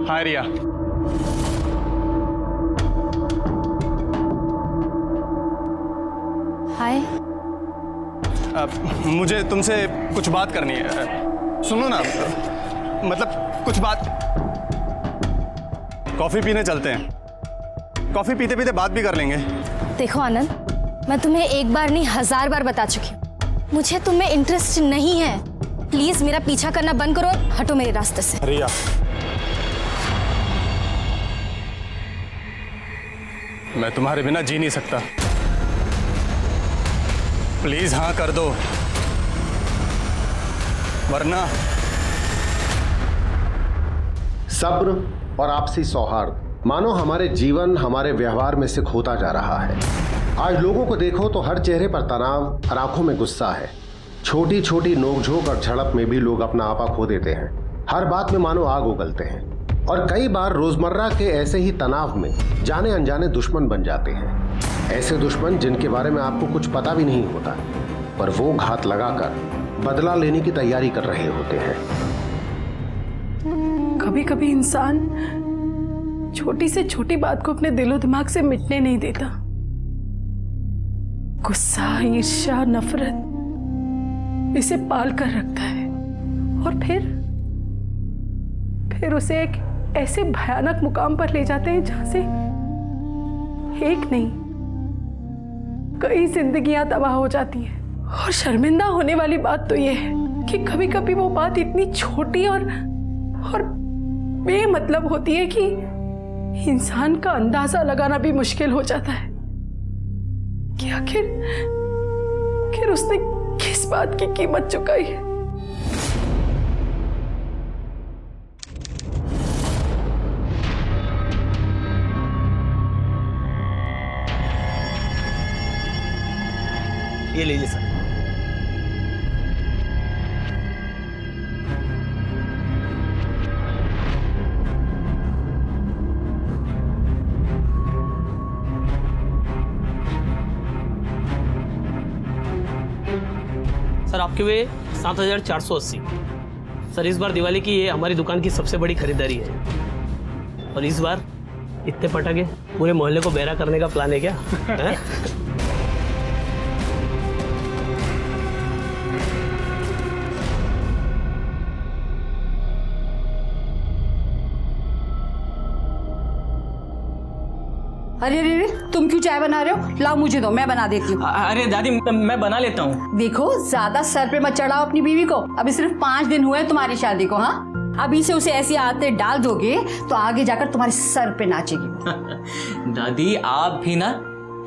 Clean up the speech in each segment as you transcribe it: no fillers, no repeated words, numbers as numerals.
हाय रिया। हाय। मुझे तुमसे कुछ बात करनी है। सुनो ना, मतलब कुछ बात। कॉफी पीने चलते हैं, कॉफी पीते पीते बात भी कर लेंगे। देखो आनंद, मैं तुम्हें एक बार नहीं 1000 बार बता चुकी हूँ, मुझे तुम में इंटरेस्ट नहीं है। प्लीज मेरा पीछा करना बंद करो और हटो मेरे रास्ते से। रिया, मैं तुम्हारे बिना जी नहीं सकता। प्लीज हाँ कर दो, वरना। सब्र और आपसी सौहार्द मानो हमारे जीवन, हमारे व्यवहार में से खोता जा रहा है। आज लोगों को देखो तो हर चेहरे पर तनाव और आंखों में गुस्सा है। छोटी छोटी नोकझोंक और झड़प में भी लोग अपना आपा खो देते हैं। हर बात में मानो आग उगलते हैं और कई बार रोजमर्रा के ऐसे ही तनाव में जाने अनजाने दुश्मन बन जाते हैं। ऐसे दुश्मन जिनके बारे में आपको कुछ पता भी नहीं होता, पर वो घात लगाकर बदला लेने की तैयारी कर रहे होते हैं। कभी कभी इंसान छोटी से छोटी बात को अपने दिलो दिमाग से मिटने नहीं देता। गुस्सा, ईर्ष्या, नफरत इसे पाल कर रखता है और फिर उसे एक ऐसे भयानक मुकाम पर ले जाते हैं जहां से एक नहीं कई जिंदगियां तबाह हो जाती हैं। और शर्मिंदा होने वाली बात तो यह है कि कभी कभी वो बात इतनी छोटी और बेमतलब होती है कि इंसान का अंदाजा लगाना भी मुश्किल हो जाता है कि आखिर उसने किस बात की कीमत चुकाई है। ये लीजिए सर। सर आपके वे 7480। सर इस बार दिवाली की ये हमारी दुकान की सबसे बड़ी खरीदारी है और इस बार इतने पटाखे पूरे मोहल्ले को बहरा करने का प्लान है क्या? है? अरे अरे अरे, तुम क्यों चाय बना रहे हो? लाओ मुझे दो, मैं बना देती हूँ। अरे दादी मैं बना लेता हूँ। देखो ज्यादा सर पे मत चढ़ाओ अपनी बीवी को। अभी सिर्फ 5 दिन हुए हैं तुम्हारी शादी को। हाँ, अभी से उसे ऐसी आदतें डाल दोगे तो आगे जाकर तुम्हारे सर पे नाचेगी। दादी आप भी ना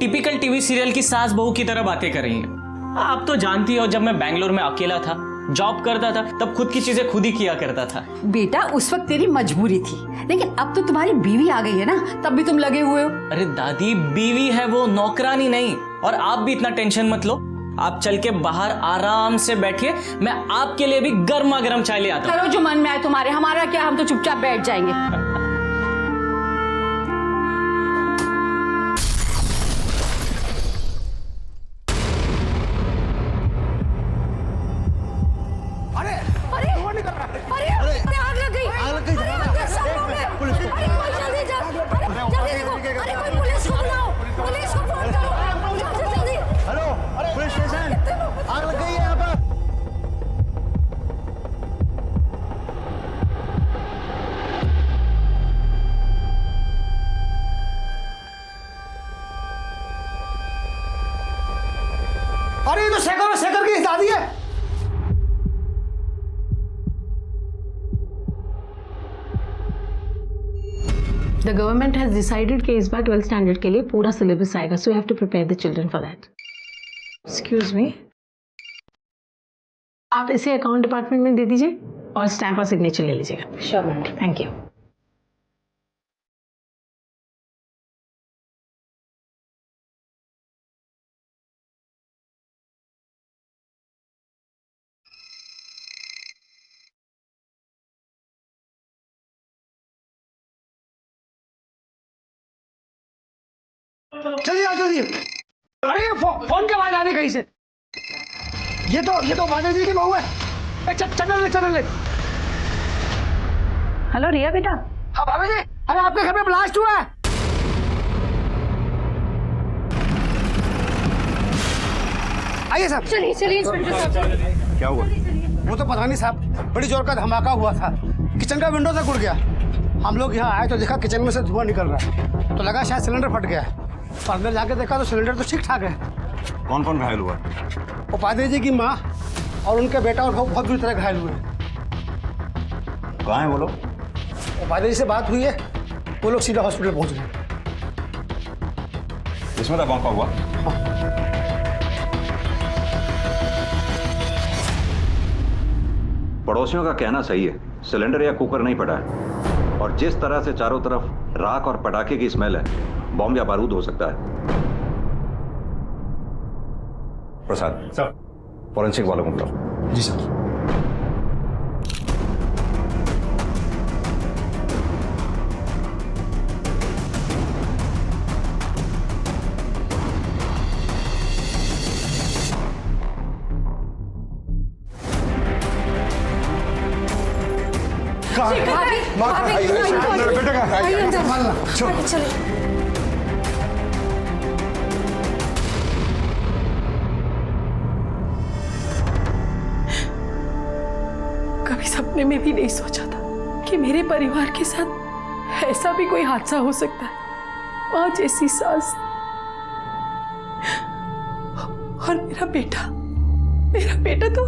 टिपिकल टीवी सीरियल की सास बहू की तरह बातें कर रही हैं। आप तो जानती हो जब मैं बैंगलोर में अकेला था, जॉब करता था, तब खुद की चीजें खुद ही किया करता था। बेटा उस वक्त तेरी मजबूरी थी, लेकिन अब तो तुम्हारी बीवी आ गई है ना, तब भी तुम लगे हुए हो। अरे दादी बीवी है वो, नौकरानी नहीं। और आप भी इतना टेंशन मत लो, आप चल के बाहर आराम से बैठिए, मैं आपके लिए भी गर्मा गर्म चाय ले आता हूँ। करो जो मन में आए तुम्हारे, हमारा क्या, हम तो चुपचाप बैठ जाएंगे। अरे ये तो शेखर की दादी है। The government has decided कि इस बार 12th स्टैंडर्ड के लिए पूरा सिलेबस आएगा, so you have to prepare the children for that. Excuse me. आप इसे अकाउंट डिपार्टमेंट में दे दीजिए और स्टैम्प और सिग्नेचर ले लीजिएगा। Sure ma'am, thank you. चलिए आ जल्दी। अरे फोन के बाद आने कहीं से। ये तो माता जी की बहू है। चल ले। हेलो रिया बेटा। हाँ भाभी जी, अरे आपके घर में ब्लास्ट हुआ है। आइए साहब। चलिए चलिए इंस्पेक्टर साहब। क्या हुआ? वो तो पता नहीं साहब, बड़ी जोर का धमाका हुआ था, किचन का विंडो तक उड़ गया। हम लोग यहाँ आए तो देखा किचन में से धुआं निकल रहा है, तो लगा शायद सिलेंडर फट गया है। और अंदर जाके देखा तो सिलेंडर तो ठीक ठाक है। कौन कौन घायल हुआ? उपाध्याय जी की माँ और उनके बेटा और बहुत बुरी तरह घायल हुए। कहाँ है वो लोग? उपाध्याय जी से बात हुई है, वो लोग सीधा हॉस्पिटल पहुँच गए। इसमें धमाका हुआ? पड़ोसियों का कहना सही है, सिलेंडर या कुकर नहीं फटा है। और जिस तरह से चारों तरफ राख और पटाखे की स्मेल है, बॉम्ब या बारूद हो सकता है। प्रसाद सर। फॉरेंसिक वालों को बुलाओ। जी सर। बेटा का चलो। कभी सपने में भी नहीं सोचा था कि मेरे परिवार के साथ ऐसा भी कोई हादसा हो सकता है। माँ जैसी सास और मेरा बेटा तो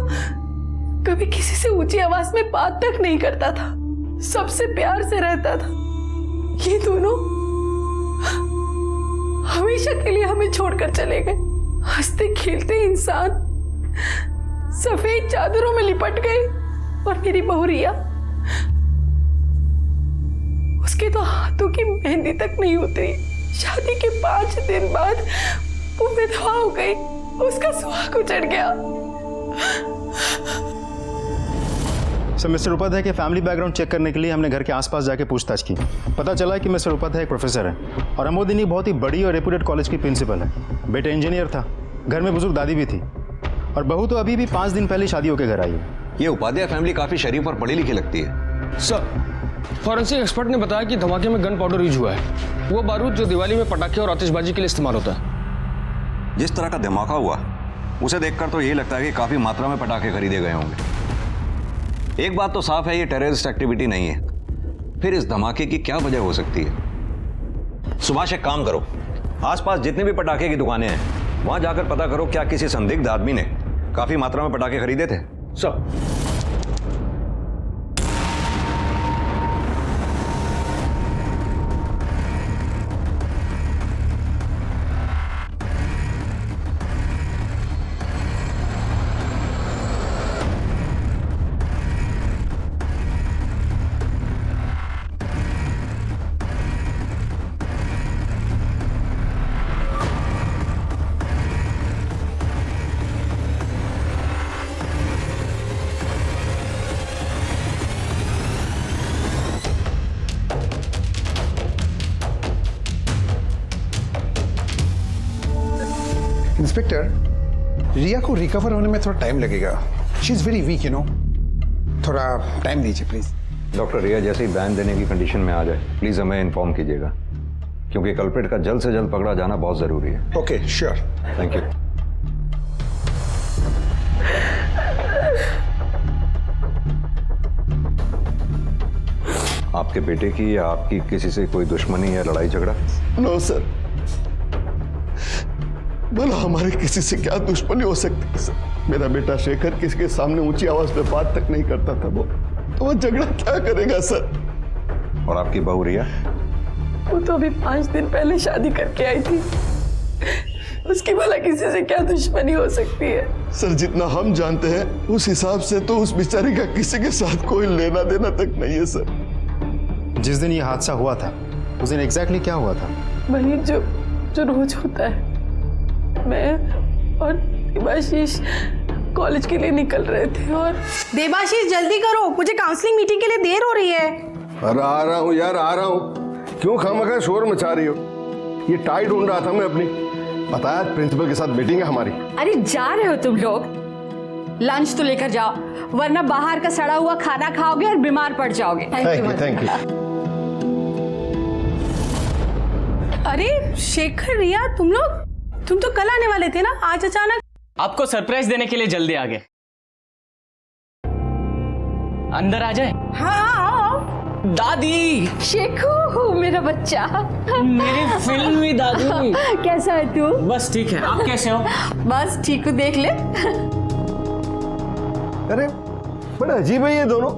कभी किसी से ऊंची आवाज में बात तक नहीं करता था, सबसे प्यार से रहता था। ये दोनों हमेशा के लिए हमें छोड़कर चले गए। हंसते खेलते इंसान सफेद चादरों में लिपट गए। और मेरी बहू रिया, उसके तो हाथों की मेहंदी तक नहीं उतरी। शादी के 5 दिन बाद वो विधवा हो गई, उसका सुहाग उजड़ गया। सर, मिस्टर उपाध्याय के फैमिली बैकग्राउंड चेक करने के लिए हमने घर के आसपास जाके पूछताछ की। पता चला कि मिस्टर उपाध्याय एक प्रोफेसर है और अमोदिनी बहुत ही बड़ी और रेप्यूटेड कॉलेज की प्रिंसिपल है। बेटा इंजीनियर था, घर में बुजुर्ग दादी भी थी और बहू तो अभी भी 5 दिन पहले शादी होकर घर आई है। ये उपाध्याय फैमिली काफी शरीफ और पढ़ी लिखी लगती है। सर, फॉरेंसिक एक्सपर्ट ने बताया कि धमाके में गन पाउडर यूज हुआ है, वो बारूद जो दिवाली में पटाखे और आतिशबाजी के लिए इस्तेमाल होता है। जिस तरह का धमाका हुआ उसे देखकर तो यही लगता है कि काफी मात्रा में पटाखे खरीदे गए होंगे। एक बात तो साफ है, ये टेररिस्ट एक्टिविटी नहीं है। फिर इस धमाके की क्या वजह हो सकती है? सुभाष, एक काम करो, आसपास जितनी भी पटाखे की दुकानें हैं वहां जाकर पता करो क्या किसी संदिग्ध आदमी ने काफी मात्रा में पटाखे खरीदे थे। सर, इंस्पेक्टर, रिया को रिकवर होने में थोड़ा टाइम लगेगा। She is very weak, you know. थोड़ा टाइम दीजिए प्लीज। डॉक्टर, रिया जैसे ही बैन देने की कंडीशन में आ जाए प्लीज हमें इन्फॉर्म कीजिएगा, क्योंकि कल्प्रिट का जल्द से जल्द पकड़ा जाना बहुत जरूरी है। Okay, sure. Thank you. आपके बेटे की या आपकी किसी से कोई दुश्मनी या लड़ाई झगड़ा? नो सर, बोलो हमारी किसी से क्या दुश्मनी हो सकती है सर। मेरा बेटा शेखर किसी के सामने ऊंची आवाज में बात तक नहीं करता था, वो झगड़ा क्या करेगा सर। और आपकी बहू रिया? वो तो अभी 5 दिन पहले शादी करके आई थी, उसकी भला किसी से क्या दुश्मनी हो सकती है? सर, जितना हम जानते हैं उस हिसाब से तो उस बेचारी का किसी के साथ कोई लेना देना तक नहीं है सर। जिस दिन ये हादसा हुआ था उस दिन एग्जैक्टली क्या हुआ था? वही जो रोज होता है। मैं और देवाशीष कॉलेज के लिए निकल रहे थे और देवाशीष जल्दी करो, मुझे काउंसलिंग मीटिंग के लिए देर हो रही है। अरे आ रहा हूँ यार, आ रहा हूँ। क्यों खामखा शोर मचा रही हो? ये टाई ढूंढ रहा था मैं अपनी। बताया प्रिंसिपल के साथ मीटिंग है हमारी। अरे जा रहे हो तुम लोग? लंच तो लेकर जाओ, वरना बाहर का सड़ा हुआ खाना खाओगे और बीमार पड़ जाओगे। Thank you. अरे शेखर, रिया, तुम तो कल आने वाले थे ना, आज अचानक? आपको सरप्राइज देने के लिए जल्दी आ गए। अंदर आ जाए। हाँ। दादी। शेखू मेरा बच्चा, मेरी फिल्मी दादी। कैसा है तू? बस ठीक है, आप कैसे हो? बस ठीक हूँ, देख ले। अरे बड़ा अजीब है ये दोनों।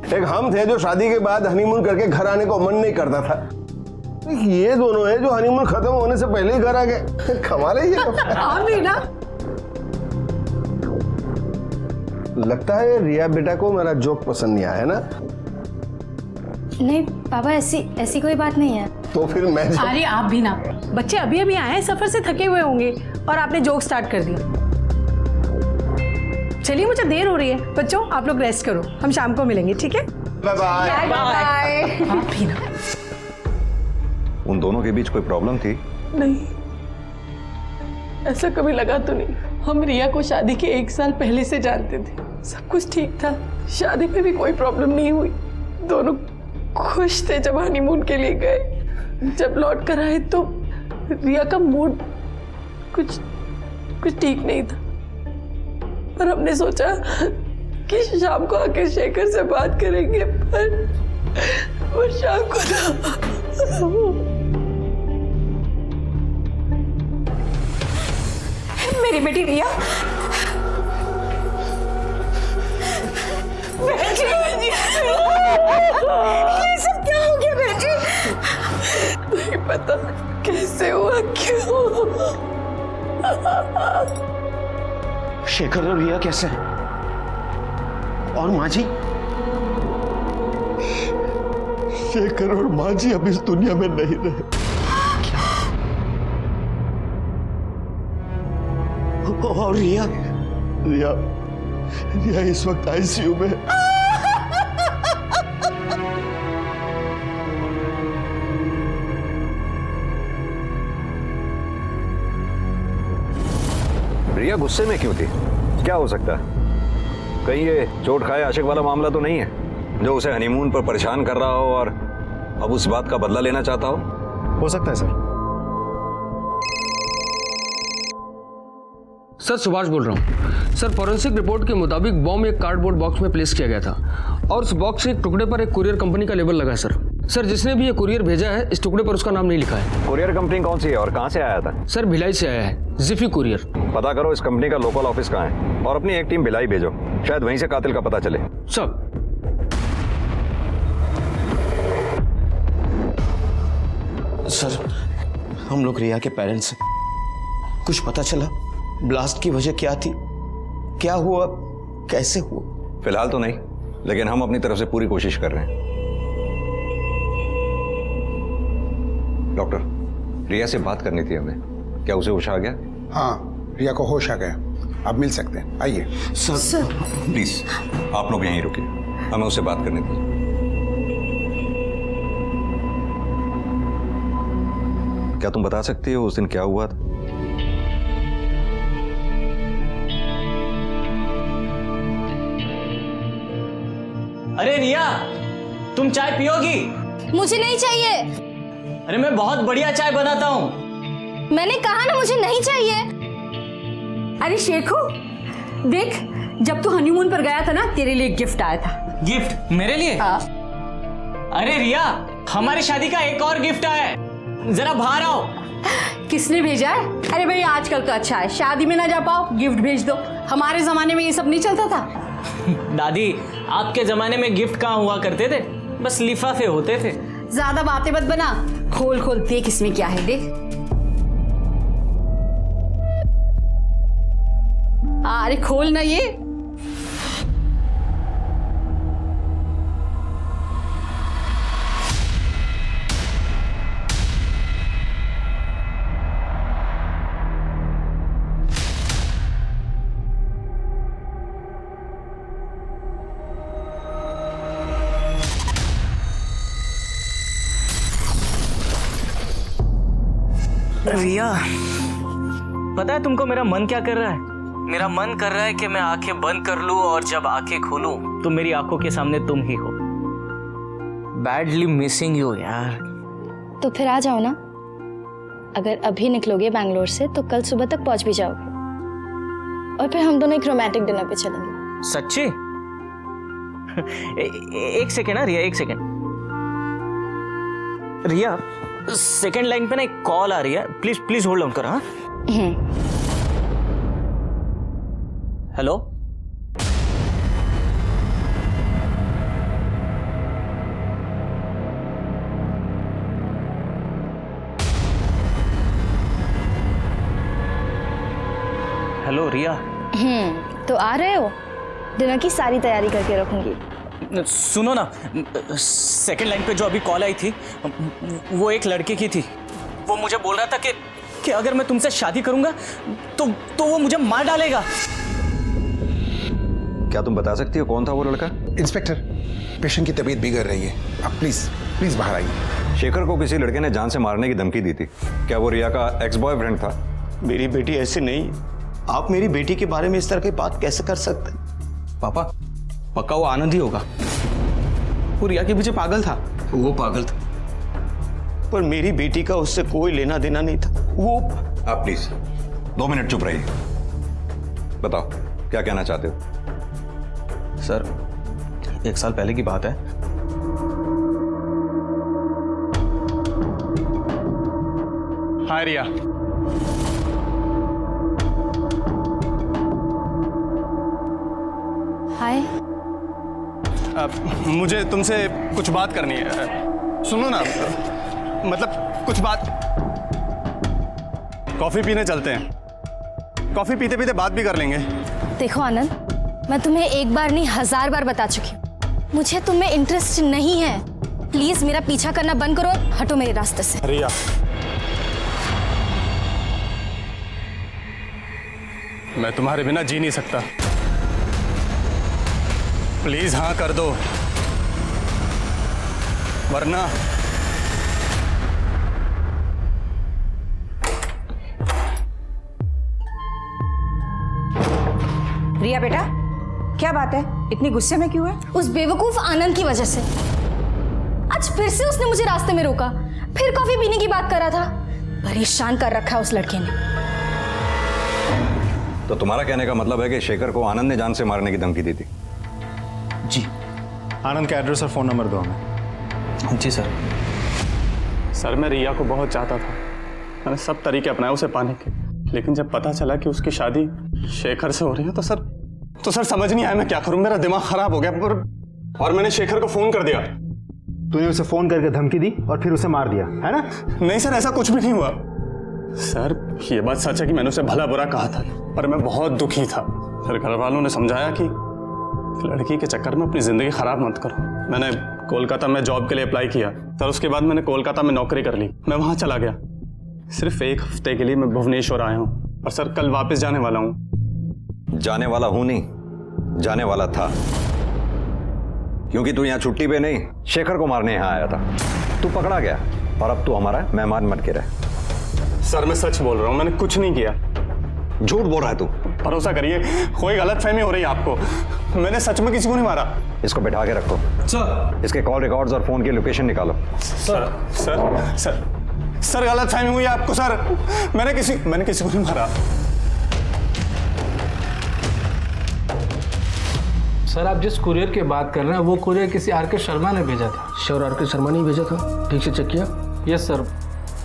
एक हम थे जो शादी के बाद हनीमून करके घर आने को मन नहीं करता था, ये दोनों हैं जो हनीमून खत्म होने से पहले ही घर आ गए। कमाल है ये। हाँ भी ना। लगता है रिया बेटा को मेरा जोक पसंद नहीं आया ना? नहीं पापा, ऐसी कोई बात नहीं है। तो फिर मैं अरे आप भी ना, बच्चे अभी अभी आए हैं, सफर से थके हुए होंगे और आपने जोक स्टार्ट कर दिया। चलिए मुझे देर हो रही है, बच्चों आप लोग रेस्ट करो, हम शाम को मिलेंगे, ठीक है? Bye bye. बाय। आप भी ना। उन दोनों के बीच कोई प्रॉब्लम थी? नहीं, ऐसा कभी लगा तो नहीं। हम रिया को शादी के 1 साल पहले से जानते थे, सब कुछ ठीक था, शादी में भी कोई प्रॉब्लम नहीं हुई। दोनों खुश थे जब हनीमून के लिए गए। जब लौट कर आए तो रिया का मूड कुछ ठीक नहीं था, पर हमने सोचा कि शाम को आके शेखर से बात करेंगे, पर वो शाम को ना। मेरी बेटी रिया, ये सब क्या हो गया बेटी? नहीं पता कैसे हुआ, क्यों? शेखर और रिया कैसे हैं? और माँ जी? शेखर और माँ जी अब इस दुनिया में नहीं रहे। और रिया इस वक्त आईसीयू में है। रिया गुस्से में क्यों थी? क्या हो सकता है? कहीं ये चोट खाए आशिक वाला मामला तो नहीं है जो उसे हनीमून पर परेशान कर रहा हो और अब उस बात का बदला लेना चाहता हो सकता है सर। सर सुभाष बोल रहा हूँ। सर फॉरेंसिक रिपोर्ट के मुताबिक बॉम्ब एक कार्डबोर्ड बॉक्स में प्लेस किया गया था और उस बॉक्स के एक टुकड़े पर एक कुरियर कंपनी का लेबल लगा है सर। जिसने भी ये कुरियर भेजा है इस टुकड़े पर उसका नाम नहीं लिखा है। कुरियर कंपनी कौन सी है और कहाँ से आया था? सर भिलाई से आया है, जिफी कुरियर। पता करो इस कंपनी का लोकल ऑफिस कहाँ है और अपनी एक टीम भिलाई भेजो, शायद वहीं से कातिल का पता चले। सब सर, हम लोग रिया के पेरेंट्स हैं। कुछ पता चला ब्लास्ट की वजह क्या थी? क्या हुआ, कैसे हुआ? फिलहाल तो नहीं, लेकिन हम अपनी तरफ से पूरी कोशिश कर रहे हैं। डॉक्टर, रिया से बात करनी थी हमें, क्या उसे होश आ गया? हाँ, रिया को होश आ गया, आप मिल सकते हैं, आइए। सर प्लीज आप लोग यहीं रुकिए, हमें उससे बात करनी थी। क्या तुम बता सकती हो उस दिन क्या हुआ था? अरे रिया, तुम चाय पियोगी? मुझे नहीं चाहिए। अरे मैं बहुत बढ़िया चाय बनाता हूँ। मैंने कहा ना मुझे नहीं चाहिए। अरे शेखू देख, जब तू हनीमून पर गया था ना, तेरे लिए गिफ्ट आया था। गिफ्ट मेरे लिए? हाँ। अरे रिया, हमारी शादी का एक और गिफ्ट आया है, जरा बाहर आओ। किसने भेजा है? अरे भाई आजकल तो अच्छा है, शादी में ना जा पाओ गिफ्ट भेज दो। हमारे जमाने में ये सब नहीं चलता था। दादी, आपके जमाने में गिफ्ट कहाँ हुआ करते थे, बस लिफाफे होते थे। ज्यादा बातें मत बना, खोल खोल देख इसमें क्या है, देख। अरे खोल ना ये। रिया, पता है तुमको मेरा मन क्या कर रहा है? मेरा मन कर रहा है कि मैं आंखें बंद कर लूं और जब आंखें खोलूं तो मेरी आंखों के सामने तुम ही हो। बैडली मिसिंग यू यार। तो फिर आ जाओ ना, अगर अभी निकलोगे बैंगलोर से तो कल सुबह तक पहुंच भी जाओगे, और फिर हम दोनों एक रोमांटिक डिनर पे चलेंगे। सच्ची? एक सेकेंड, रिया, एक सेकेंड। रिया, सेकेंड लाइन पे ना एक कॉल आ रही है, प्लीज प्लीज होल्ड ऑन कर। हाँ, हेलो, हेलो रिया। तो आ रहे हो? डिनर की सारी तैयारी करके रखूंगी। सुनो ना, सेकंड लाइन पे जो अभी कॉल आई थी वो एक लड़के की थी। वो मुझे बोल रहा था कि अगर मैं तुमसे शादी करूंगा तो वो मुझे मार डालेगा। क्या तुम बता सकती हो कौन था वो लड़का? इंस्पेक्टर, पेशेंट की तबीयत बिगड़ रही है, आप प्लीज प्लीज बाहर आइए। शेखर को किसी लड़के ने जान से मारने की धमकी दी थी। क्या वो रिया का एक्स बॉयफ्रेंड था? मेरी बेटी ऐसे नहीं, आप मेरी बेटी के बारे में इस तरह की बात कैसे कर सकते हैं? पापा, पक्का वो आनंद ही होगा। वो रिया के पीछे पागल था। वो पागल था, पर मेरी बेटी का उससे कोई लेना देना नहीं था। वो आप प्लीज 2 मिनट चुप रहिए। बताओ क्या कहना चाहते हो? सर, 1 साल पहले की बात है। हाय रिया। हाय। मुझे तुमसे कुछ बात करनी है। सुनो ना, मतलब कुछ बात। कॉफी पीने चलते हैं, कॉफी पीते पीते बात भी कर लेंगे। देखो आनंद, मैं तुम्हें एक बार नहीं 1000 बार बता चुकी हूँ, मुझे तुम में इंटरेस्ट नहीं है। प्लीज मेरा पीछा करना बंद करो और हटो मेरे रास्ते से। रिया, मैं तुम्हारे बिना जी नहीं सकता। प्लीज हाँ कर दो, वरना रिया बेटा, क्या बात है, इतनी गुस्से में क्यों है? उस बेवकूफ आनंद की वजह से। आज फिर से उसने मुझे रास्ते में रोका, फिर कॉफी पीने की बात कर रहा था। परेशान कर रखा है उस लड़के ने। तो तुम्हारा कहने का मतलब है कि शेखर को आनंद ने जान से मारने की धमकी दी थी? जी। आनंद का एड्रेस और फ़ोन नंबर दो हमें। जी सर। सर, मैं रिया को बहुत चाहता था। मैंने सब तरीके अपनाए उसे पाने के, लेकिन जब पता चला कि उसकी शादी शेखर से हो रही है तो सर समझ नहीं आया मैं क्या करूं। मेरा दिमाग खराब हो गया और मैंने शेखर को फोन कर दिया। तूने उसे फोन करके धमकी दी और फिर उसे मार दिया, है ना? नहीं सर, ऐसा कुछ भी नहीं हुआ। सर, ये बात सच है कि मैंने उसे भला बुरा कहा था, पर मैं बहुत दुखी था। फिर घर वालों ने समझाया कि लड़की के चक्कर में अपनी जिंदगी खराब मत करो। मैंने कोलकाता में जॉब के लिए अप्लाई किया सर। उसके बाद मैंने कोलकाता में नौकरी कर ली। मैं वहां चला गया। सिर्फ 1 हफ्ते के लिए मैं भुवनेश्वर आया हूँ और सर कल वापस जाने वाला हूँ। जाने वाला हूं नहीं, जाने वाला था, क्योंकि तू यहाँ छुट्टी पे नहीं, शेखर को मारने यहाँ आया था। तू पकड़ा गया और अब तू हमारा मेहमान बन के रहे। सर, मैं सच बोल रहा हूँ, मैंने कुछ नहीं किया। झूठ बोल रहा है तू। भरोसा करिए, कोई गलतफहमी हो रही है आपको। मैंने सच में किसी को नहीं मारा। इसको बैठा के रखो सर। इसके कॉल रिकॉर्ड्स और फोन की लोकेशन निकालो। सर गलतफहमी हुई है आपको। सर, मैंने किसी को नहीं मारा। सर, आप जिस कुरियर की बात कर रहे हैं वो कुरियर किसी आर.के. शर्मा ने भेजा था। Sure R K. शर्मा ने भेजा था? ठीक से चेक किया? Yes sir,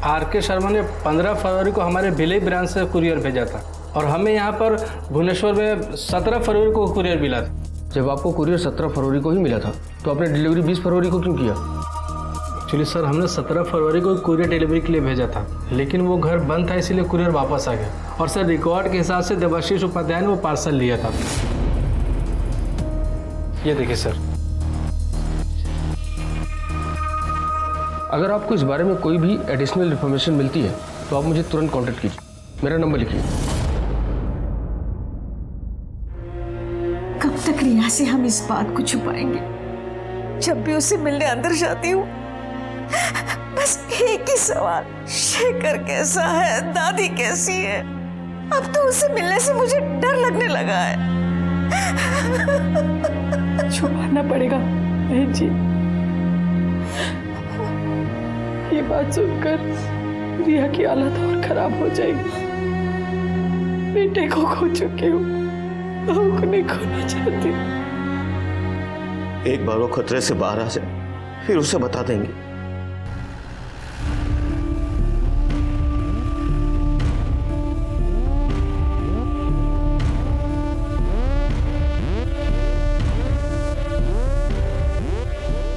R K. शर्मा ने 15 फरवरी को हमारे भिलाई ब्रांच से कुरियर भेजा था और हमें यहाँ पर भुवनेश्वर में 17 फरवरी को कुरियर मिला था। जब आपको कुरियर 17 फरवरी को ही मिला था तो आपने डिलीवरी 20 फरवरी को क्यों किया? एक्चुअली सर, हमने 17 फरवरी को कुरियर डिलीवरी के लिए भेजा था, लेकिन वो घर बंद था, इसीलिए कुरियर वापस आ गया। और सर, रिकॉर्ड के हिसाब से देवाशीष उपाध्याय ने वो पार्सल लिया था। ये देखिए सर। अगर आपको इस बारे में कोई भी एडिशनल इन्फॉर्मेशन मिलती है तो आप मुझे तुरंत कांटेक्ट कीजिए। मेरा नंबर लिखिए। कब तक रिया से हम इस बात को छुपाएंगे? जब भी उसे मिलने अंदर जाती हूँ बस एक ही सवाल, शेखर कैसा है, दादी कैसी है? अब तो उसे मिलने से मुझे डर लगने लगा है। छुपाना पड़ेगा बहन जी। ये बात सुनकर रिया की हालत और खराब हो जाएगी। बेटे को खो चुकी हूँ, बहू को नहीं खोना चाहती। एक बार वो खतरे से बाहर आ जाए, फिर उसे बता देंगे।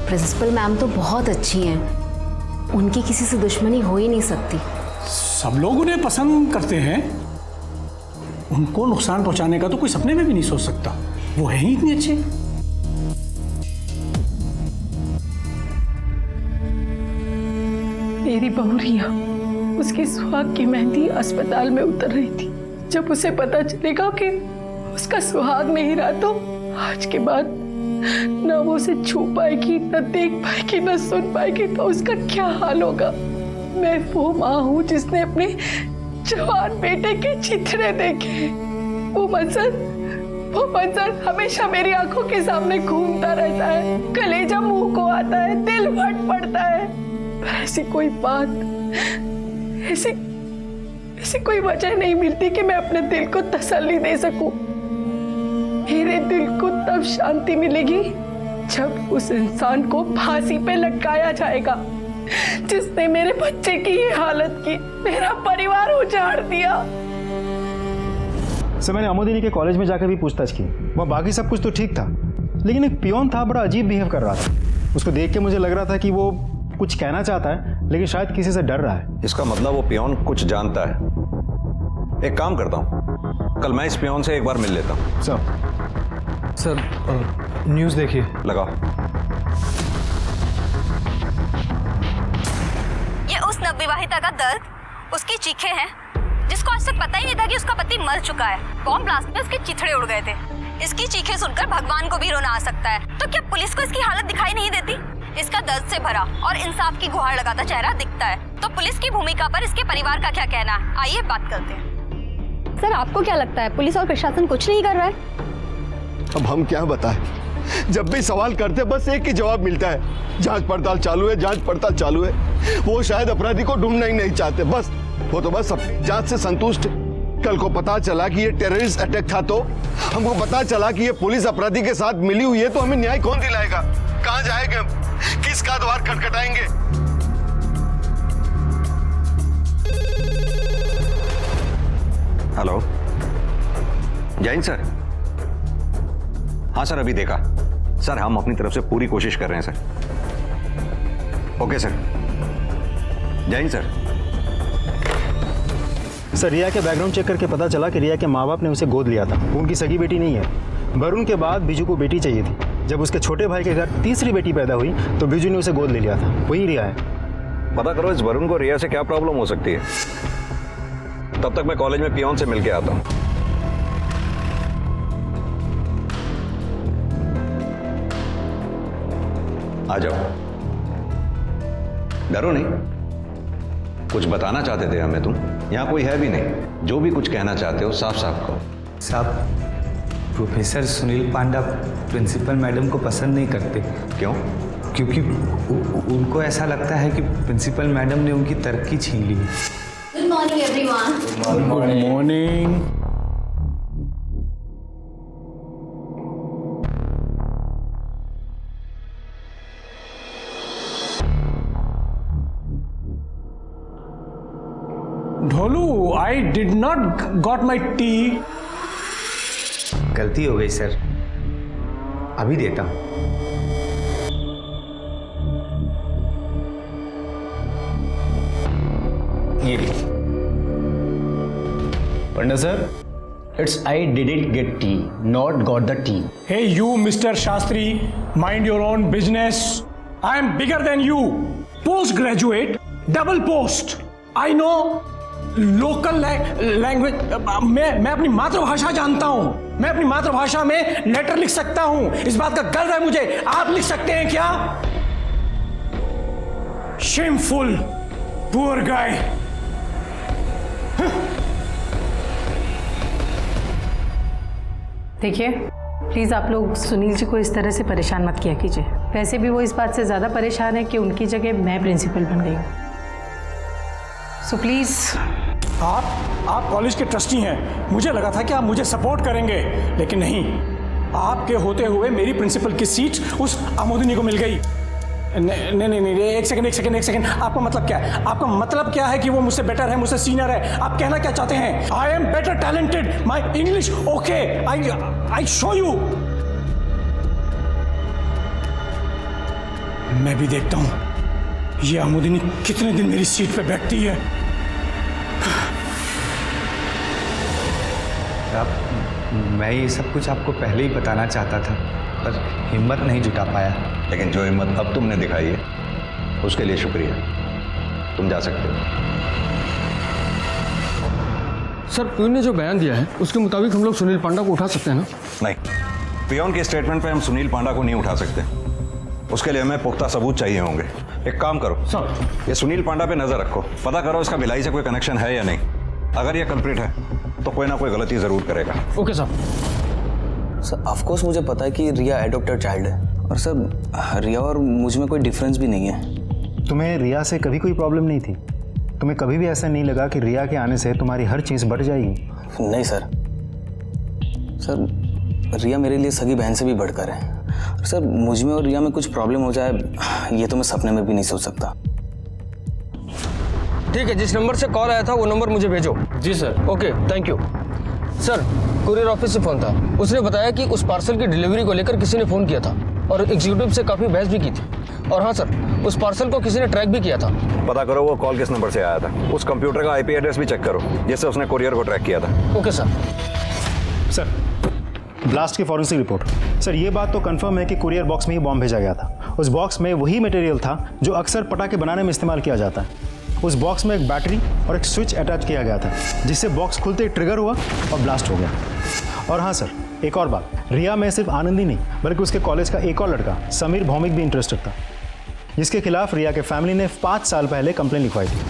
प्रिंसिपल मैम तो बहुत अच्छी हैं, उनकी किसी से दुश्मनी हो ही नहीं सकती। सब लोग उन्हें पसंद करते हैं, उनको नुकसान पहुंचाने का तो कोई सपने में भी नहीं सोच सकता। वो है ही इतनी अच्छी। मेरी बहू रिया, उसकी सुहाग की मेहंदी अस्पताल में उतर रही थी। जब उसे पता चलेगा कि उसका सुहाग नहीं रहा, तो आज के बाद न वो उसे छू पाएगी, न देख पाएगी, न सुन पाएगी, तो उसका क्या हाल होगा। मैं वो माँ हूँ जिसने अपने जवान बेटे के चिथड़े देखे। वो मंजर हमेशा मेरी आंखों के सामने घूमता रहता है, कलेजा मुंह को आता है, दिल फट पड़ता है। पर ऐसी कोई बात, ऐसी कोई वजह नहीं मिलती कि मैं अपने दिल को तसल्ली दे सकूं। मेरे दिल को तब शांति मिलेगी जब उस इंसान को फांसी पे लटकाया जाएगा जिसने मेरे बच्चे की ये हालत की, मेरा परिवार उजाड़ दिया। सर, मैंने अमोदिनी के कॉलेज में जाकर भी पूछताछ की। वह बाकी सब कुछ तो ठीक था, लेकिन एक पियोन था, बड़ा अजीब बिहेव कर रहा था। उसको देख के मुझे लग रहा था कि वो कुछ कहना चाहता है, लेकिन शायद किसी से डर रहा है। इसका मतलब वो पियोन कुछ जानता है। एक काम करता हूँ, कल मैं इस पियोन से एक बार मिल लेता हूँ। सर न्यूज़ देखिए। लगाओ। ये उस नवविवाहिता का दर्द, उसकी चीखें हैं, जिसको आज तक पता ही नहीं था कि उसका पति मर चुका है। बॉम्ब ब्लास्ट में उसके चिथड़े उड़ गए थे। इसकी चीखें सुनकर भगवान को भी रोना आ सकता है। तो क्या पुलिस को इसकी हालत दिखाई नहीं देती? इसका दर्द से भरा और इंसाफ की गुहार लगाता चेहरा दिखता है। तो पुलिस की भूमिका पर इसके परिवार का क्या कहना है? आइए बात करते हैं। सर, आपको क्या लगता है पुलिस और प्रशासन कुछ नहीं कर रहा है? अब हम क्या बताएं? जब भी सवाल करते बस एक ही जवाब मिलता है, जांच पड़ताल चालू है, जांच पड़ताल चालू है। वो शायद अपराधी को ढूंढना ही नहीं चाहते, बस वो तो बस अपनी जांच से संतुष्ट है। कल को पता चला कि ये टेररिस्ट अटैक था, तो हमको पता चला कि ये पुलिस अपराधी के साथ मिली हुई है, तो हमें न्याय कौन दिलाएगा? कहां जाएंगे हम? किसका द्वार खटखटाएंगे? Hello, Jain sir. हाँ सर, अभी देखा सर। हम अपनी तरफ से पूरी कोशिश कर रहे हैं sir. Okay sir. Jain sir. Sir, Riya के बैकग्राउंड चेक करके पता चला कि रिया के माँ बाप ने उसे गोद लिया था। वो उनकी सगी बेटी नहीं है। वरुण के बाद बिजू को बेटी चाहिए थी। जब उसके छोटे भाई के घर तीसरी बेटी पैदा हुई तो बिजू ने उसे गोद ले लिया था। वही रिया है। पता करो इस वरुण को रिया से क्या प्रॉब्लम हो सकती है। तब तक मैं कॉलेज में पियोन से मिलके आता हूँ। आ जाओ, डरो नहीं। कुछ बताना चाहते थे हमें तुम? यहाँ कोई है भी नहीं। जो भी कुछ कहना चाहते हो साफ साफ कहो। साहब, प्रोफेसर सुनील पांडा प्रिंसिपल मैडम को पसंद नहीं करते। क्यों? क्योंकि उनको ऐसा लगता है कि प्रिंसिपल मैडम ने उनकी तरक्की छीन ली। Good morning everyone. Good morning. Dholu, I did not got my tea. गलती हो गई सर, अभी देता हूं। ये देखिए। Panda sir, it's I didn't get tea, not got the tea. Hey you mister Shastri, mind your own business. I am bigger than you. Post graduate, double post. I know local language. मैं अपनी मातृभाषा जानता हूं। मैं अपनी मातृभाषा में लेटर लिख सकता हूं। इस बात का गर्व है मुझे। आप लिख सकते हैं क्या? Shameful, poor guy. देखिए, प्लीज़ आप लोग सुनील जी को इस तरह से परेशान मत किया कीजिए। वैसे भी वो इस बात से ज़्यादा परेशान है कि उनकी जगह मैं प्रिंसिपल बन गई हूँ। सो प्लीज आप कॉलेज के ट्रस्टी हैं, मुझे लगा था कि आप मुझे सपोर्ट करेंगे, लेकिन नहीं, आपके होते हुए मेरी प्रिंसिपल की सीट उस आमोदिनी को मिल गई। नहीं, एक सेकंड, आपका मतलब क्या है? आपका मतलब क्या है कि वो मुझसे बेटर है, मुझसे सीनियर है? आप कहना क्या चाहते हैं? I am better talented, my English okay, I show you. मैं भी देखता हूं ये आमोदिनी कितने दिन मेरी सीट पे बैठती है। मैं ये सब कुछ आपको पहले ही बताना चाहता था, पर हिम्मत नहीं जुटा पाया। लेकिन जो हिम्मत अब तुमने दिखाई है उसके लिए शुक्रिया। तुम जा सकते हो। सर, पियून ने जो बयान दिया है उसके मुताबिक हम लोग सुनील पांडा को उठा सकते हैं ना? नहीं, पियून के स्टेटमेंट पे हम सुनील पांडा को नहीं उठा सकते। उसके लिए हमें पुख्ता सबूत चाहिए होंगे। एक काम करो सर, ये सुनील पांडा पे नजर रखो, पता करो इसका भिलाई से कोई कनेक्शन है या नहीं। अगर ये कल्प्रिट है तो कोई ना कोई गलती जरूर करेगा। Okay sir. Sir of course मुझे पता है कि रिया एडॉप्टेड चाइल्ड है, और सर रिया और मुझ में कोई डिफरेंस भी नहीं है। तुम्हें रिया से कभी कोई प्रॉब्लम नहीं थी? तुम्हें कभी भी ऐसा नहीं लगा कि रिया के आने से तुम्हारी हर चीज़ बढ़ जाएगी? नहीं सर, रिया मेरे लिए सगी बहन से भी बढ़कर है। सर मुझ में और रिया में कुछ प्रॉब्लम हो जाए ये तो मैं सपने में भी नहीं सोच सकता। ठीक है, जिस नंबर से कॉल आया था वो नंबर मुझे भेजो। जी sir. Okay, thank you. Sir, courier office से फ़ोन था, उसने बताया कि उस पार्सल की डिलीवरी को लेकर किसी ने फ़ोन किया था और एग्जीक्यूटिव से काफ़ी बहस भी की थी। और हाँ सर, उस पार्सल को किसी ने ट्रैक भी किया था। पता करो वो कॉल किस नंबर से आया था, उस कंप्यूटर का आईपी एड्रेस भी चेक करो जिससे उसने कुरियर को ट्रैक किया था। Okay sir. सर, ब्लास्ट की फॉरेंसिक रिपोर्ट। सर, ये बात तो कंफर्म है कि कुरियर बॉक्स में ही बॉम्ब भेजा गया था। उस बॉक्स में वही मटेरियल था जो अक्सर पटाखे बनाने में इस्तेमाल किया जाता है। उस बॉक्स में एक बैटरी और एक स्विच अटैच किया गया था जिससे बॉक्स खुलते ही ट्रिगर हुआ और ब्लास्ट हो गया। और हाँ सर, एक और बात, रिया में सिर्फ आनंद ही नहीं बल्कि उसके कॉलेज का एक और लड़का समीर भौमिक भी इंटरेस्टेड था, जिसके खिलाफ रिया के फैमिली ने 5 साल पहले कंप्लेन लिखवाई थी।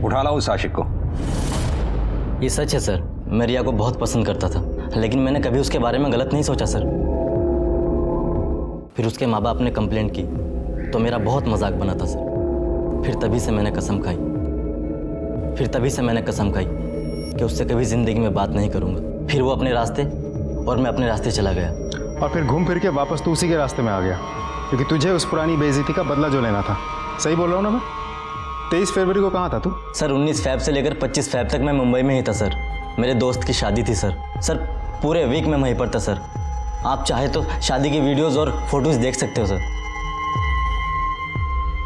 उठा लाओ उस आशिक को। ये सच है सर, मैं रिया को बहुत पसंद करता था, लेकिन मैंने कभी उसके बारे में गलत नहीं सोचा सर। फिर उसके माँ बाप ने कंप्लेंट की तो मेरा बहुत मजाक बना था सर। फिर तभी से मैंने कसम खाई कि उससे कभी ज़िंदगी में बात नहीं करूँगा। फिर वो अपने रास्ते और मैं अपने रास्ते चला गया। और फिर घूम फिर के वापस तू उसी के रास्ते में आ गया, क्योंकि तुझे उस पुरानी बेइज्जती का बदला जो लेना था। सही बोल रहा हूँ ना मैं? 23 फरवरी को कहाँ था तू? सर 19 फ़रवरी से लेकर 25 फरवरी तक मैं मुंबई में ही था सर। मेरे दोस्त की शादी थी सर पूरे वीक में वहीं पर था सर। आप चाहे तो शादी की वीडियोज़ और फोटोज़ देख सकते हो सर।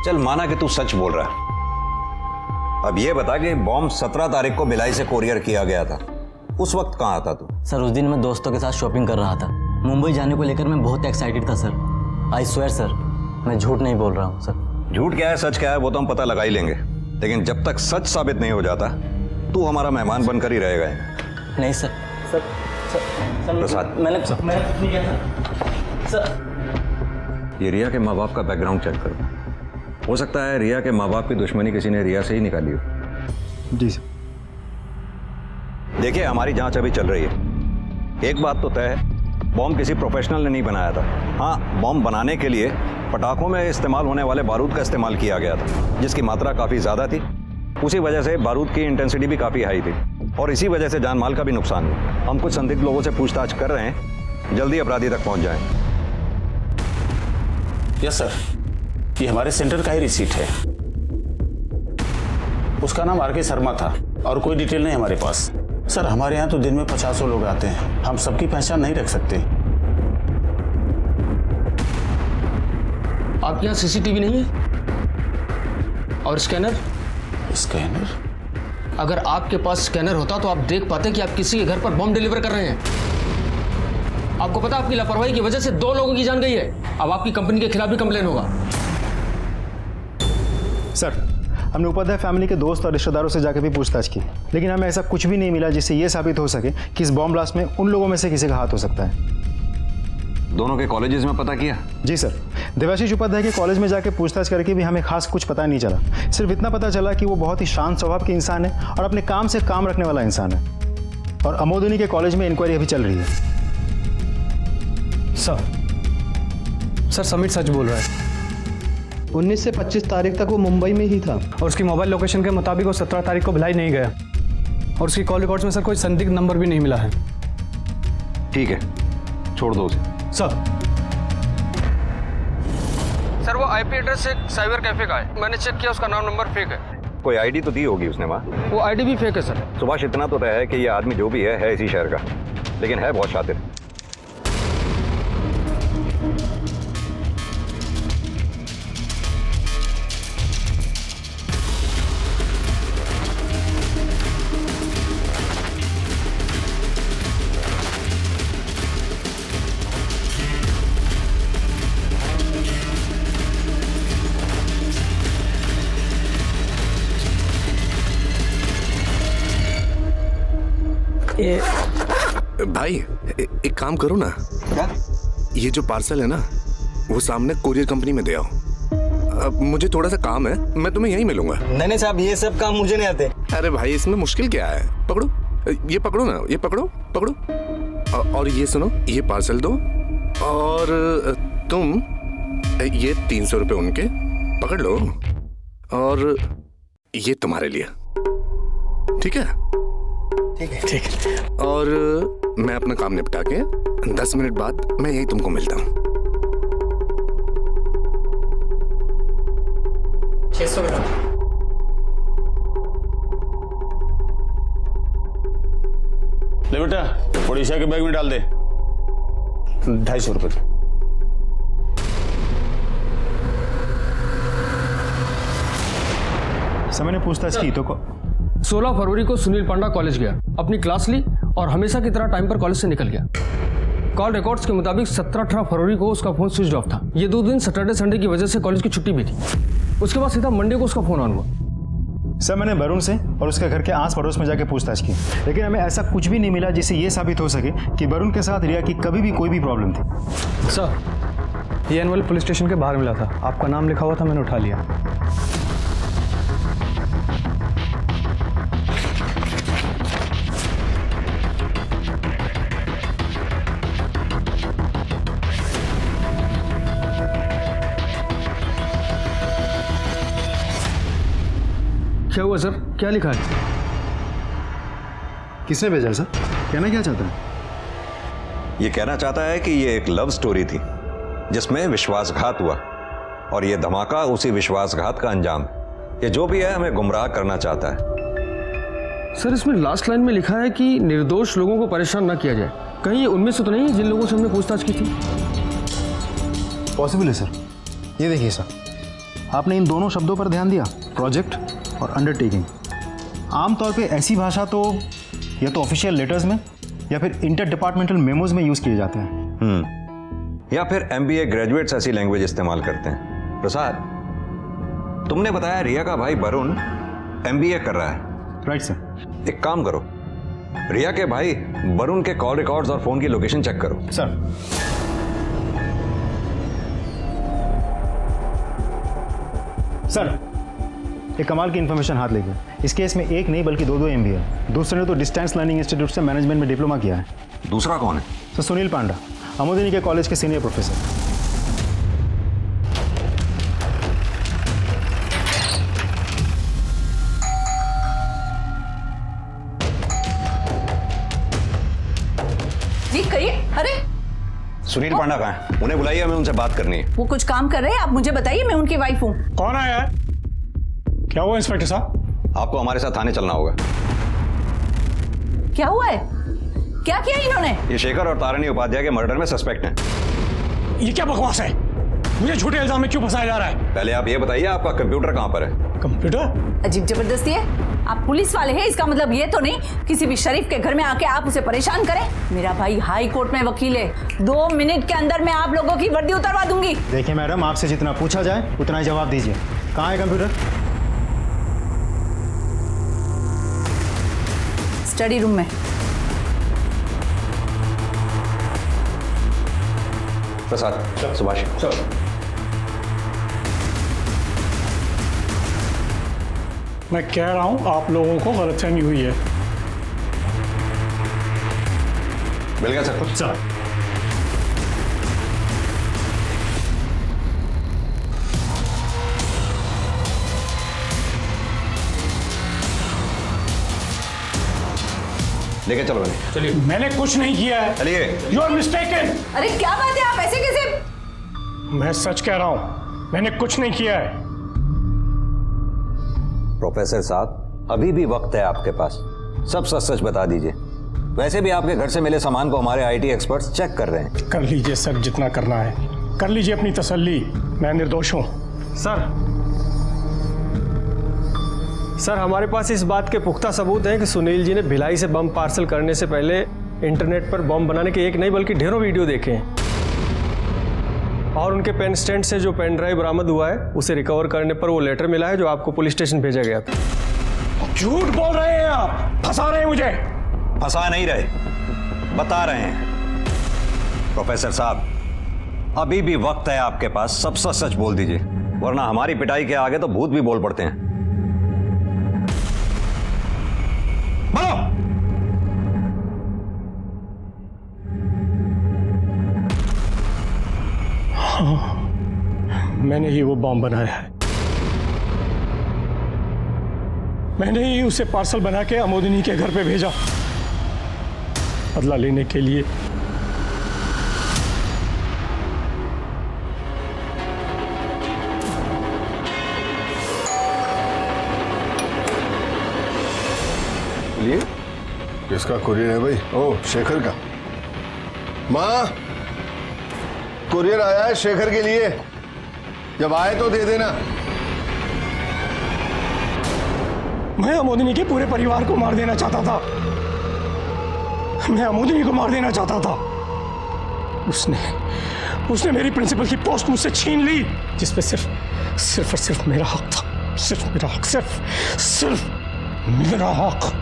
चल माना कि तू सच बोल रहा है, अब ये बता कि बॉम्ब 17 तारीख को भिलाई से कोरियर किया गया था, उस वक्त कहाँ था तू? सर उस दिन मैं दोस्तों के साथ शॉपिंग कर रहा था। मुंबई जाने को लेकर मैं बहुत एक्साइटेड था सर। आई स्वेयर सर, मैं झूठ नहीं बोल रहा हूँ सर। झूठ क्या है सच क्या है वो तो हम पता लगा ही लेंगे, लेकिन जब तक सच साबित नहीं हो जाता तू हमारा मेहमान बनकर ही रहेगा। नहीं सर, प्रसाद, मैंने नहीं किया था सर। ये रिया के माँ बाप का बैकग्राउंड चेक करो, हो सकता है रिया के माँ बाप की दुश्मनी किसी ने रिया से ही निकाली हो। जी सर। देखिए हमारी जांच अभी चल रही है। एक बात तो तय है, बॉम्ब किसी प्रोफेशनल ने नहीं बनाया था। हाँ, बॉम्ब बनाने के लिए पटाखों में इस्तेमाल होने वाले बारूद का इस्तेमाल किया गया था, जिसकी मात्रा काफ़ी ज़्यादा थी। उसी वजह से बारूद की इंटेंसिटी भी काफ़ी हाई थी और इसी वजह से जान माल का भी नुकसान हुआ। हम कुछ संदिग्ध लोगों से पूछताछ कर रहे हैं, जल्दी अपराधी तक पहुंच जाएं। यस सर, ये हमारे सेंटर का ही रिसीट है। उसका नाम आर के शर्मा था और कोई डिटेल नहीं हमारे पास। सर हमारे यहाँ तो दिन में 50 लोग आते हैं, हम सबकी पहचान नहीं रख सकते। आपके यहाँ सीसीटीवी नहीं है? और स्कैनर? अगर आपके पास स्कैनर होता तो आप देख पाते कि आप किसी के घर पर बम डिलीवर कर रहे हैं। आपको पता आपकी लापरवाही की वजह से 2 लोगों की जान गई है। अब आपकी कंपनी के खिलाफ भी कंप्लेन होगा। सर, हमने उपाध्याय फैमिली के दोस्त और रिश्तेदारों से जाकर भी पूछताछ की, लेकिन हमें ऐसा कुछ भी नहीं मिला जिससे यह साबित हो सके कि इस बॉम्ब ब्लास्ट में उन लोगों में से किसी का हाथ हो सकता है। दोनों के कॉलेजेस में पता किया? जी सर, देवाशीष उपाध्याय के कॉलेज में जाकर पूछताछ करके भी हमें खास कुछ पता नहीं चला। सिर्फ इतना पता चला कि वो बहुत ही शांत स्वभाव के इंसान है और अपने काम से काम रखने वाला इंसान है। और अमोदिनी के कॉलेज में इंक्वायरी अभी चल रही है। सर समीर सच बोल रहा है। 19 से 25 तारीख तक वो मुंबई में ही था और उसकी मोबाइल लोकेशन के मुताबिक वो 17 तारीख को भिलाई नहीं गया और उसकी कॉल रिकॉर्ड्स में सर कोई संदिग्ध नंबर भी नहीं मिला है। ठीक है, छोड़ दो उसे। सर वो आईपी एड्रेस एक साइबर कैफे का है, मैंने चेक किया, उसका नाम नंबर फेक है। कोई आईडी तो दी होगी उसने वहाँ? वो आईडी भी फेक है सर। सुभाष, इतना तो तय है कि ये आदमी जो भी है इसी शहर का, लेकिन है बहुत शातिर। भाई एक काम करो ना। क्या? ये जो पार्सल है ना वो सामने कोरियर कंपनी में दे आओ। अब मुझे थोड़ा सा काम है, मैं तुम्हें यहीं मिलूंगा। नहीं साहब, ये सब काम मुझे नहीं आते। अरे भाई इसमें मुश्किल क्या है? पकड़ो, ये पकड़ो ना, ये पकड़ो पकड़ो। और ये सुनो, ये पार्सल दो और तुम ये 300 रुपये उनके पकड़ लो और ये तुम्हारे लिए। ठीक है? ठीक है। और मैं अपना काम निपटा के 10 मिनट बाद मैं यही तुमको मिलता हूँ। 600 ले बेटा, उड़ीसा के बैग में डाल दे। 250 रुपये। समय ने पूछताछ की तो 16 फरवरी को सुनील पांडा कॉलेज गया, अपनी क्लास ली और हमेशा की तरह टाइम पर कॉलेज से निकल गया। कॉल रिकॉर्ड्स के मुताबिक 17-18 फरवरी को उसका फोन स्विच ऑफ था। ये 2 दिन सैटरडे संडे की वजह से कॉलेज की छुट्टी भी थी। उसके बाद सीधा मंडे को उसका फोन ऑन हुआ। सर मैंने वरुण से और उसके घर के आस पड़ोस में जाके पूछताछ की, लेकिन हमें ऐसा कुछ भी नहीं मिला जिससे ये साबित हो सके कि वरुण के साथ रिया की कभी भी कोई भी प्रॉब्लम थी। सर ये एनवल पुलिस स्टेशन के बाहर मिला था, आपका नाम लिखा हुआ था, मैंने उठा लिया। क्या हुआ सर, क्या लिखा है? किसने भेजा सर? कहना क्या चाहता है? ये कहना चाहता है कि ये एक लव स्टोरी थी जिसमें विश्वासघात हुआ और ये धमाका उसी विश्वासघात का अंजाम है। ये जो भी है हमें गुमराह करना चाहता है। सर इसमें लास्ट लाइन में लिखा है कि निर्दोष लोगों को परेशान ना किया जाए। कहीं ये उनमें से तो नहीं है जिन लोगों से हमने पूछताछ की थी? पॉसिबल है सर। ये देखिए सर, आपने इन दोनों शब्दों पर ध्यान दिया, प्रोजेक्ट और अंडरटेकिंग। आमतौर पे ऐसी भाषा तो या तो ऑफिशियल लेटर्स में या फिर इंटर डिपार्टमेंटल मेमोज में यूज किए जाते हैं। या फिर MBA ग्रेजुएट्स ऐसी लैंग्वेज इस्तेमाल करते हैं। प्रसाद, तुमने बताया रिया का भाई वरुण MBA कर रहा है। Right sir. एक काम करो, रिया के भाई वरुण के कॉल रिकॉर्ड्स और फोन की लोकेशन चेक करो। सर। सर एक कमाल की इन्फॉर्मेशन हाथ लेके, इस केस में एक नहीं बल्कि 2 MBA है। दूसरे ने तो डिस्टेंस लर्निंग इंस्टीट्यूट से मैनेजमेंट में डिप्लोमा किया है। दूसरा कौन है? सर सुनील पांडा, अमोदिनी के कॉलेज के सीनियर प्रोफेसर। जी कहिए। अरे सुनील पांडा कहाँ है? उन्हें बुलाइए, हमें उनसे बात करनी है। वो कुछ काम कर रहे हैं, आप मुझे बताइए, मैं उनकी वाइफ हूँ। कौन आया है? क्या हुआ इंस्पेक्टर साहब? आपको हमारे साथ थाने चलना होगा। क्या हुआ है? क्या किया इन्होंने? ये शेखर और तारिणी उपाध्याय के मर्डर में सस्पेक्ट हैं। ये क्या बकवास है? मुझे झूठे इल्जाम में क्यों फंसाया जा रहा है? पहले आप ये बताइए आपका कंप्यूटर कहाँ पर है? कंप्यूटर? अजीब जबरदस्ती है। आप पुलिस वाले हैं, इसका मतलब ये तो नहीं किसी भी शरीफ के घर में आके आप उसे परेशान करें। मेरा भाई हाई कोर्ट में वकील है, 2 मिनट के अंदर मैं आप लोगों की वर्दी उतरवा दूंगी। देखिए मैडम, आपसे जितना पूछा जाए उतना ही जवाब दीजिए। कहाँ है कंप्यूटर? स्टडी रूम में। प्रसाद, सुभाष, मैं कह रहा हूं आप लोगों को गलतफहमी हुई है। मिल गया सर? सर लेके चलो इन्हें। चलिए। मैंने कुछ नहीं किया है। चलिए। You are mistaken. अरे क्या बात है, आप ऐसे कैसे? मैं सच कह रहा हूं, मैंने कुछ नहीं किया है। प्रोफेसर साहब, अभी भी वक्त है आपके पास, सब सच सच बता दीजिए। वैसे भी आपके घर से मिले सामान को हमारे आईटी एक्सपर्ट्स चेक कर रहे हैं। कर लीजिए सर, जितना करना है कर लीजिए, अपनी तसल्ली, मैं निर्दोष हूं। सर हमारे पास इस बात के पुख्ता सबूत हैं कि सुनील जी ने भिलाई से बम पार्सल करने से पहले इंटरनेट पर बम बनाने के एक नहीं बल्कि ढेरों वीडियो देखे हैं, और उनके पेन स्टैंड से जो पेन ड्राइव बरामद हुआ है उसे रिकवर करने पर वो लेटर मिला है जो आपको पुलिस स्टेशन भेजा गया था। झूठ बोल रहे हैं आप, फंसा रहे हैं मुझे। फंसा नहीं रहे, बता रहे हैं। प्रोफेसर साहब, अभी भी वक्त है आपके पास, सब सच सच बोल दीजिए, वरना हमारी पिटाई के आगे तो भूत भी बोल पड़ते हैं। बोलो। हाँ, मैंने ही वो बॉम्ब बनाया है। मैंने ही उसे पार्सल बना के अमोदिनी के घर पे भेजा, बदला लेने के लिए। किसका कुरियर है भाई? ओह, शेखर का। माँ, कुरियर आया है शेखर के लिए, जब आए तो दे देना। मैं अमोदिनी के पूरे परिवार को मार देना चाहता था, मैं अमोदिनी को मार देना चाहता था। उसने मेरी प्रिंसिपल की पोस्ट मुझसे छीन ली, जिसपे सिर्फ और सिर्फ मेरा हक था, सिर्फ मेरा हक, सिर्फ मेरा हक।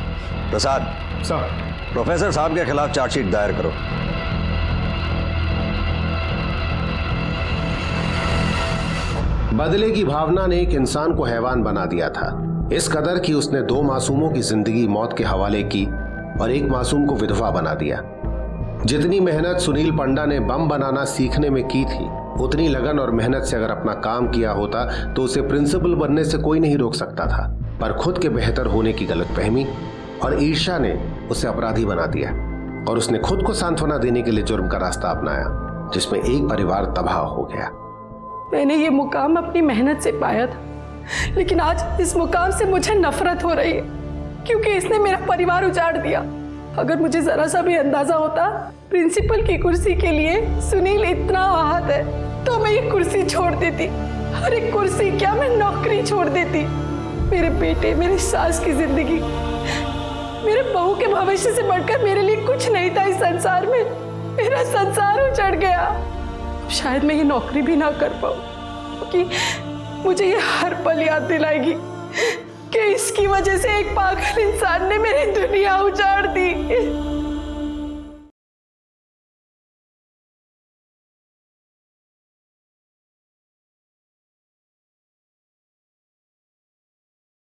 प्रसाद सर, प्रोफेसर साहब के खिलाफ चार्जशीट दायर करो। बदले की भावना ने एक इंसान को हैवान बना दिया था, इस कदर कि उसने 2 मासूमों की जिंदगी मौत के हवाले की और एक मासूम को विधवा बना दिया। जितनी मेहनत सुनील पंडा ने बम बनाना सीखने में की थी, उतनी लगन और मेहनत से अगर अपना काम किया होता तो उसे प्रिंसिपल बनने से कोई नहीं रोक सकता था। पर खुद के बेहतर होने की गलतफहमी और ईर्ष्या ने उसे अपराधी बना दिया, और उसने खुद को सांत्वना देने के लिए जुर्म का रास्ता अपनाया, जिसमें एक परिवार तबाह हो गया। मैंने ये मुकाम अपनी मेहनत से पाया था, लेकिन आज इस मुकाम से मुझे नफरत हो रही है, क्योंकि इसने मेरा परिवार उजाड़ दिया। अगर मुझे जरा सा भी अंदाजा होता प्रिंसिपल की कुर्सी के लिए सुनील इतना आहत है, तो मैं ये कुर्सी छोड़ देती। अरे कुर्सी क्या, मैं नौकरी छोड़ देती। मेरे बेटे, मेरी सास की जिंदगी, मेरे बहू के भविष्य से बढ़कर मेरे लिए कुछ नहीं था इस संसार में। मेरा संसार उजड़ गया। शायद मैं ये नौकरी भी ना कर पाऊं, क्योंकि मुझे ये हर पल याद दिलाएगी कि इसकी वजह से एक पागल इंसान ने मेरी दुनिया उजाड़ दी।